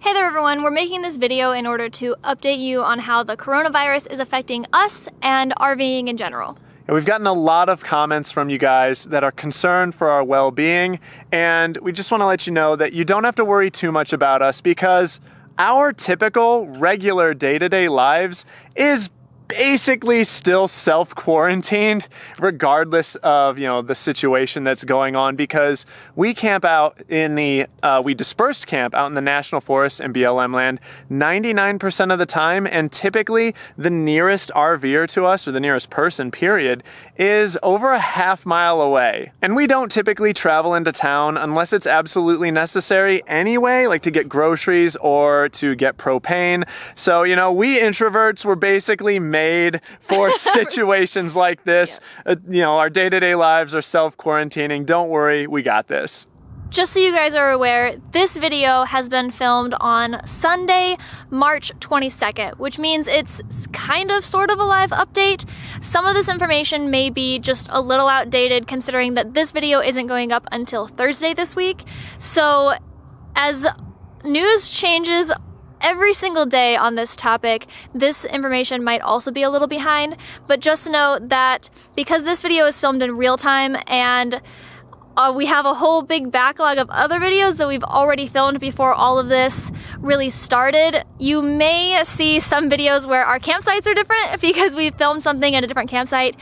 Hey there everyone, we're making this video in order to update you on how the coronavirus is affecting us and RVing in general. And we've gotten a lot of comments from you guys that are concerned for our well-being, and we just want to let you know that you don't have to worry too much about us because our typical, regular day-to-day lives is basically still self-quarantined regardless of, the situation that's going on, because we camp out in we dispersed camp out in the National Forest and BLM land 99% of the time, and typically the nearest RVer to us, or the nearest person period, is over a half-mile away. And we don't typically travel into town unless it's absolutely necessary anyway, like to get groceries or to get propane. So, we introverts were basically made for situations like this. Yeah. Our day-to-day lives are self-quarantining. Don't worry, we got this. Just so you guys are aware, this video has been filmed on Sunday, March 22nd, which means it's kind of sort of a live update. Some of this information may be just a little outdated considering that this video isn't going up until Thursday this week. So as news changes every single day on this topic, this information might also be a little behind, but just know that because this video is filmed in real time and we have a whole big backlog of other videos that we've already filmed before all of this really started, you may see some videos where our campsites are different because we filmed something at a different campsite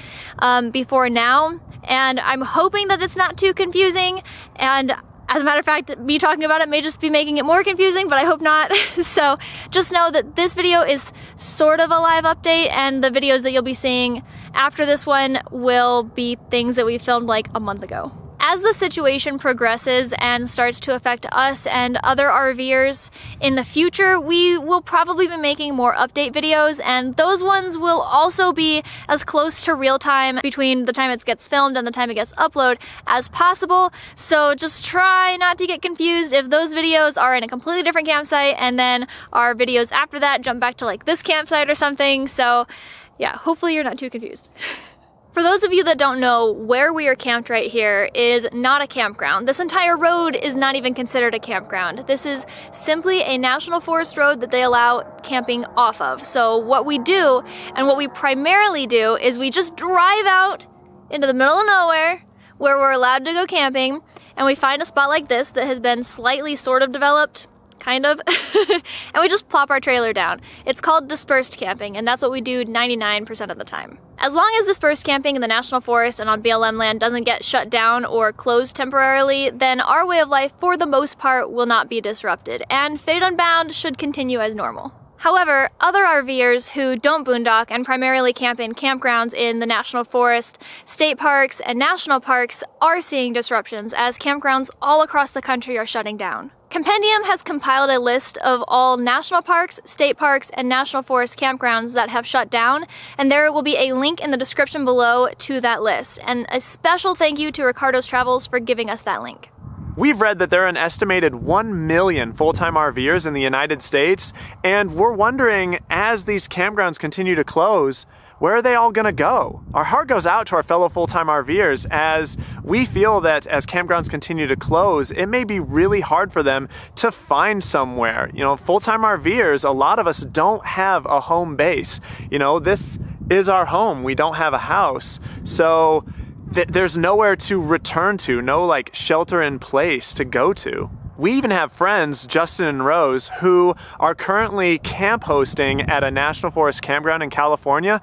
before now, and I'm hoping that it's not too confusing, and as a matter of fact, me talking about it may just be making it more confusing, but I hope not. So just know that this video is sort of a live update, and the videos that you'll be seeing after this one will be things that we filmed like a month ago. As the situation progresses and starts to affect us and other RVers in the future, we will probably be making more update videos, and those ones will also be as close to real time between the time it gets filmed and the time it gets uploaded as possible. So just try not to get confused if those videos are in a completely different campsite and then our videos after that jump back to like this campsite or something. So yeah, hopefully you're not too confused. For those of you that don't know, where we are camped right here is not a campground. This entire road is not even considered a campground. This is simply a national forest road that they allow camping off of. So what we do, and what we primarily do, is we just drive out into the middle of nowhere where we're allowed to go camping, and we find a spot like this that has been slightly sort of developed, kind of, and we just plop our trailer down. It's called dispersed camping, and that's what we do 99% of the time. As long as dispersed camping in the National Forest and on BLM land doesn't get shut down or closed temporarily, then our way of life, for the most part, will not be disrupted, and Fate Unbound should continue as normal. However, other RVers who don't boondock and primarily camp in campgrounds in the National Forest, state parks, and national parks are seeing disruptions as campgrounds all across the country are shutting down. Campendium has compiled a list of all national parks, state parks, and national forest campgrounds that have shut down, and there will be a link in the description below to that list. And a special thank you to Ricardo's Travels for giving us that link. We've read that there are an estimated 1 million full-time RVers in the United States, and we're wondering, as these campgrounds continue to close, where are they all gonna go? Our heart goes out to our fellow full-time RVers, as we feel that as campgrounds continue to close, it may be really hard for them to find somewhere. Full-time RVers, a lot of us don't have a home base. This is our home. We don't have a house. So there's nowhere to return to, no like shelter in place to go to. We even have friends, Justin and Rose, who are currently camp hosting at a National Forest campground in California,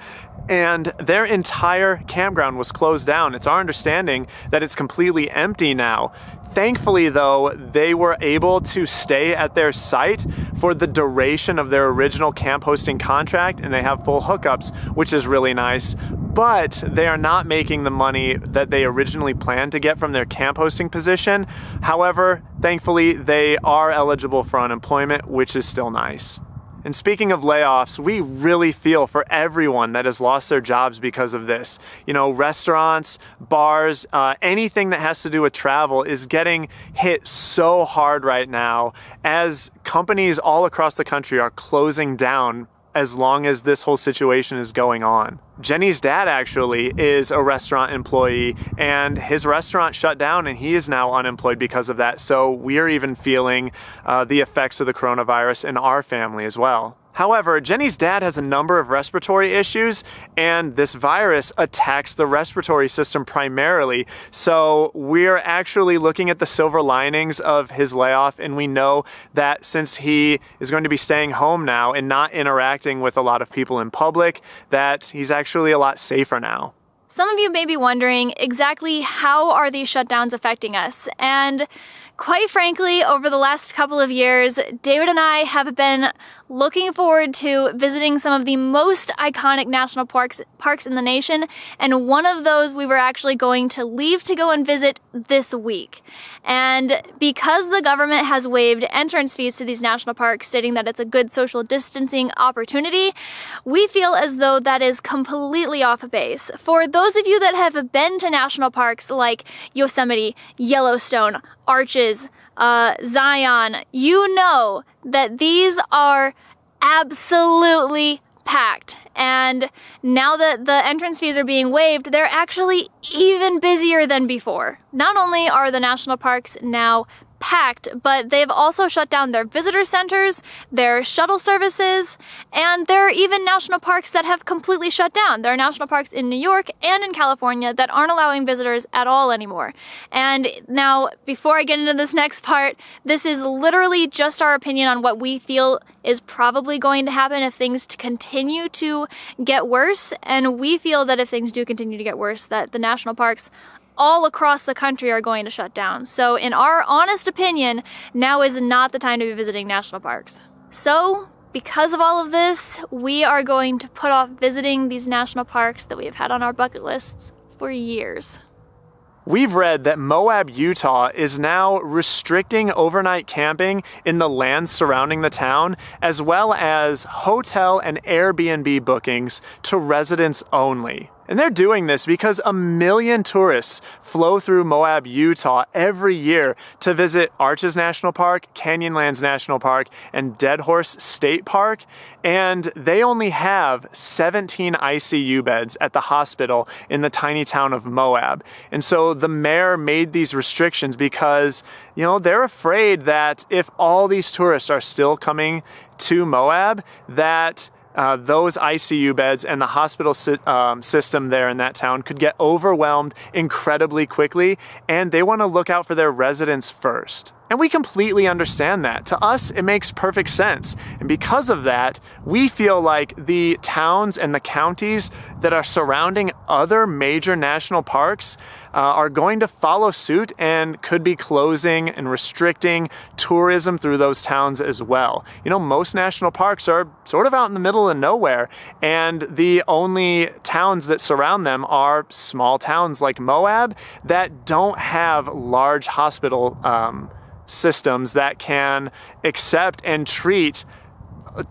and their entire campground was closed down. It's our understanding that it's completely empty now. Thankfully, though, they were able to stay at their site for the duration of their original camp hosting contract, and they have full hookups, which is really nice. But they are not making the money that they originally planned to get from their camp hosting position. However, thankfully, they are eligible for unemployment, which is still nice. And speaking of layoffs, we really feel for everyone that has lost their jobs because of this. Restaurants, bars, anything that has to do with travel is getting hit so hard right now, as companies all across the country are closing down as long as this whole situation is going on. Jenny's dad actually is a restaurant employee, and his restaurant shut down and he is now unemployed because of that. So we are even feeling the effects of the coronavirus in our family as well. However, Jenny's dad has a number of respiratory issues, and this virus attacks the respiratory system primarily. So we're actually looking at the silver linings of his layoff, and we know that since he is going to be staying home now and not interacting with a lot of people in public, that he's actually a lot safer now. Some of you may be wondering exactly how are these shutdowns affecting us, and quite frankly, over the last couple of years, David and I have been looking forward to visiting some of the most iconic national parks in the nation, and one of those we were actually going to leave to go and visit this week. And because the government has waived entrance fees to these national parks, stating that it's a good social distancing opportunity, we feel as though that is completely off base. For those of you that have been to national parks like Yosemite, Yellowstone, Arches, Zion, you know that these are absolutely packed. And now that the entrance fees are being waived, they're actually even busier than before. Not only are the national parks now packed, but they've also shut down their visitor centers, their shuttle services, and there are even national parks that have completely shut down. There are national parks in New York and in California that aren't allowing visitors at all anymore. And now, before I get into this next part, this is literally just our opinion on what we feel is probably going to happen if things continue to get worse. And we feel that if things do continue to get worse, that the national parks all across the country are going to shut down. So in our honest opinion, now is not the time to be visiting national parks. So because of all of this, we are going to put off visiting these national parks that we have had on our bucket lists for years. We've read that Moab, Utah is now restricting overnight camping in the lands surrounding the town, as well as hotel and Airbnb bookings to residents only. And they're doing this because 1 million tourists flow through Moab, Utah every year to visit Arches National Park, Canyonlands National Park, and Dead Horse State Park. And they only have 17 ICU beds at the hospital in the tiny town of Moab. And so the mayor made these restrictions because, they're afraid that if all these tourists are still coming to Moab, that those ICU beds and the hospital system there in that town could get overwhelmed incredibly quickly, and they want to look out for their residents first. And we completely understand that. To us, it makes perfect sense. And because of that, we feel like the towns and the counties that are surrounding other major national parks are going to follow suit and could be closing and restricting tourism through those towns as well. Most national parks are sort of out in the middle of nowhere, and the only towns that surround them are small towns like Moab that don't have large hospital systems that can accept and treat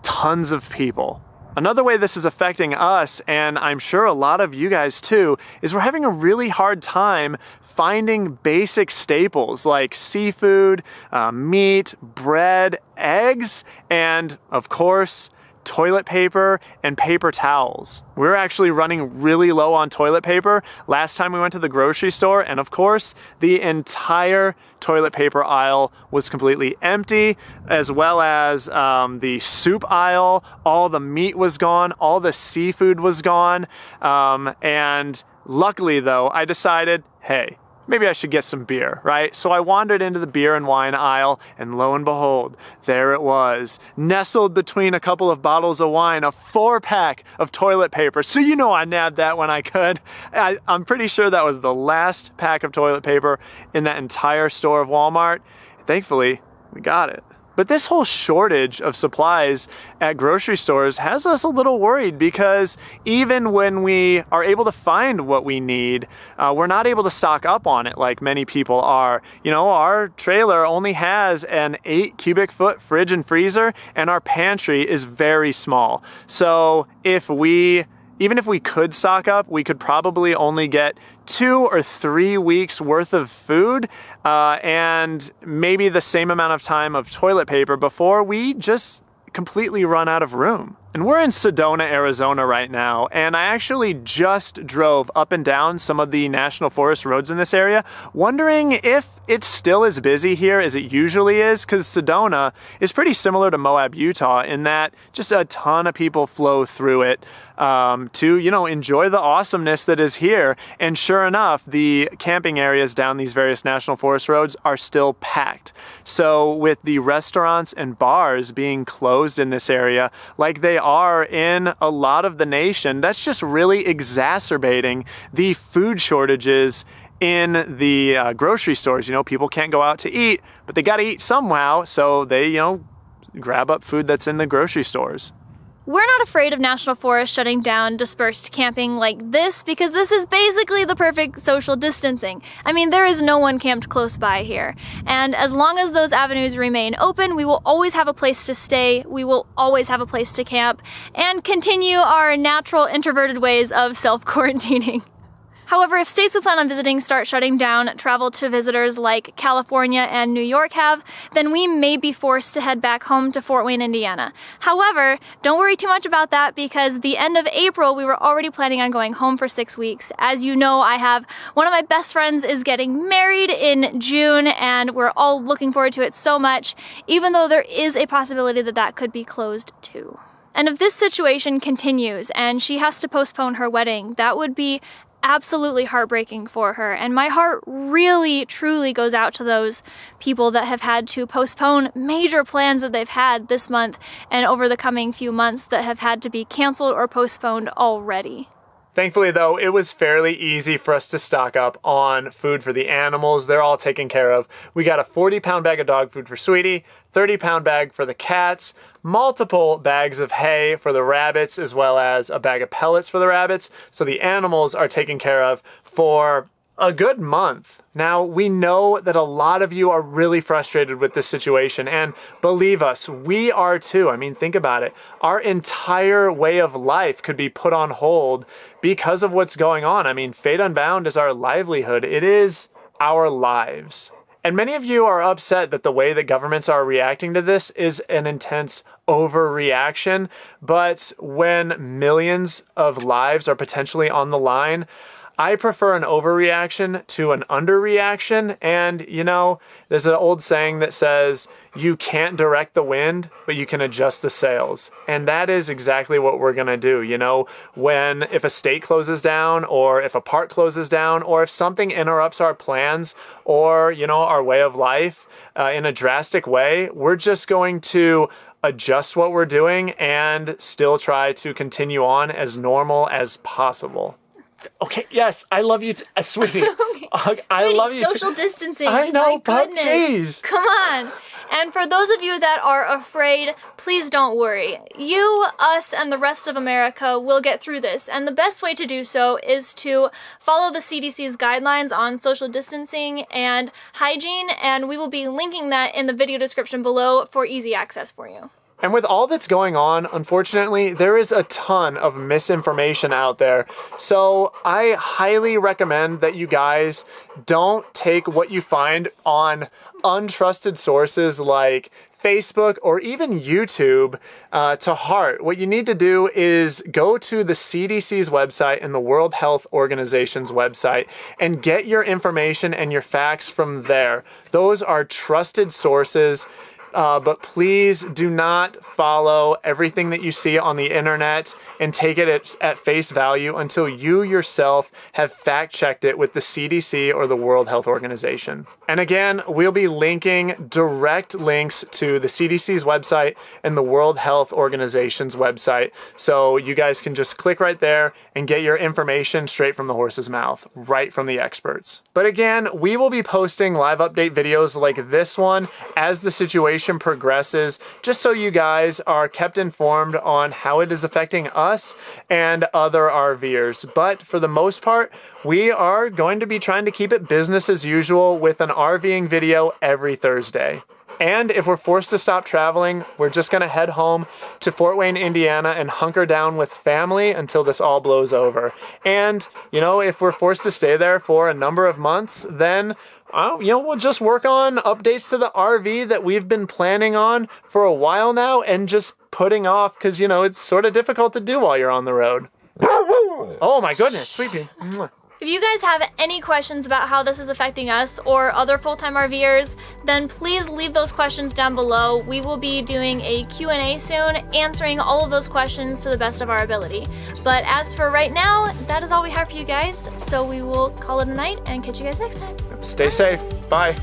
tons of people. Another way this is affecting us, and I'm sure a lot of you guys too, is we're having a really hard time finding basic staples like seafood, meat, bread, eggs, and of course, toilet paper and paper towels. We're actually running really low on toilet paper last time we went to the grocery store, and of course, the entire toilet paper aisle was completely empty, as well as the soup aisle. All the meat was gone, all the seafood was gone, and luckily though, I decided, hey, maybe I should get some beer, right? So I wandered into the beer and wine aisle, and lo and behold, there it was, nestled between a couple of bottles of wine, a 4-pack of toilet paper. So I nabbed that when I could. I'm pretty sure that was the last pack of toilet paper in that entire store of Walmart. Thankfully, we got it. But this whole shortage of supplies at grocery stores has us a little worried, because even when we are able to find what we need, we're not able to stock up on it like many people are. Our trailer only has an 8 cubic foot fridge and freezer, and our pantry is very small. So even if we could stock up, we could probably only get 2 or 3 weeks worth of food and maybe the same amount of time of toilet paper before we just completely run out of room. And we're in Sedona, Arizona right now, and I actually just drove up and down some of the national forest roads in this area, wondering if it's still as busy here as it usually is, because Sedona is pretty similar to Moab, Utah, in that just a ton of people flow through it to, enjoy the awesomeness that is here. And sure enough, the camping areas down these various national forest roads are still packed. So with the restaurants and bars being closed in this area, like they are in a lot of the nation, that's just really exacerbating the food shortages in the grocery stores. People can't go out to eat, but they got to eat somehow, so they, grab up food that's in the grocery stores. We're not afraid of national forests shutting down dispersed camping like this because this is basically the perfect social distancing. I mean, there is no one camped close by here. And as long as those avenues remain open, we will always have a place to stay, we will always have a place to camp, and continue our natural introverted ways of self-quarantining. However, if states who plan on visiting start shutting down travel to visitors like California and New York have, then we may be forced to head back home to Fort Wayne, Indiana. However, don't worry too much about that because the end of April, we were already planning on going home for 6 weeks. As you know, I have one of my best friends is getting married in June and we're all looking forward to it so much, even though there is a possibility that that could be closed too. And if this situation continues and she has to postpone her wedding, that would be absolutely heartbreaking for her, and my heart really truly goes out to those people that have had to postpone major plans that they've had this month and over the coming few months that have had to be canceled or postponed already. Thankfully, though, it was fairly easy for us to stock up on food for the animals. They're all taken care of. We got a 40-pound bag of dog food for Sweetie, 30-pound bag for the cats, multiple bags of hay for the rabbits, as well as a bag of pellets for the rabbits. So the animals are taken care of for a good month. Now, we know that a lot of you are really frustrated with this situation, and believe us, we are too. I mean, think about it. Our entire way of life could be put on hold because of what's going on. I mean, Fate Unbound is our livelihood. It is our lives. And many of you are upset that the way that governments are reacting to this is an intense overreaction, but when millions of lives are potentially on the line, I prefer an overreaction to an underreaction. And, there's an old saying that says, you can't direct the wind, but you can adjust the sails. And that is exactly what we're going to do. If a state closes down, or if a park closes down, or if something interrupts our plans or, our way of life in a drastic way, we're just going to adjust what we're doing and still try to continue on as normal as possible. Okay, yes, I love you, sweetie. I love you. Social distancing. I know, but jeez. Come on. And for those of you that are afraid, please don't worry. You, us, and the rest of America will get through this. And the best way to do so is to follow the CDC's guidelines on social distancing and hygiene. And we will be linking that in the video description below for easy access for you. And with all that's going on, unfortunately, there is a ton of misinformation out there. So I highly recommend that you guys don't take what you find on untrusted sources like Facebook or even YouTube to heart. What you need to do is go to the CDC's website and the World Health Organization's website and get your information and your facts from there. Those are trusted sources. But please do not follow everything that you see on the internet and take it at face value until you yourself have fact-checked it with the CDC or the World Health Organization. And again, we'll be linking direct links to the CDC's website and the World Health Organization's website. So you guys can just click right there and get your information straight from the horse's mouth, right from the experts. But again, we will be posting live update videos like this one as the situation progresses, just so you guys are kept informed on how it is affecting us and other RVers. But for the most part, we are going to be trying to keep it business as usual with an RVing video every Thursday. And if we're forced to stop traveling, we're just going to head home to Fort Wayne, Indiana and hunker down with family until this all blows over. And, if we're forced to stay there for a number of months, then we'll just work on updates to the RV that we've been planning on for a while now and just putting off because, you know, it's sort of difficult to do while you're on the road. Oh my goodness, sweetie. If you guys have any questions about how this is affecting us or other full-time RVers, then please leave those questions down below. We will be doing a Q&A soon, answering all of those questions to the best of our ability. But as for right now, that is all we have for you guys. So we will call it a night and catch you guys next time. Stay safe. Bye.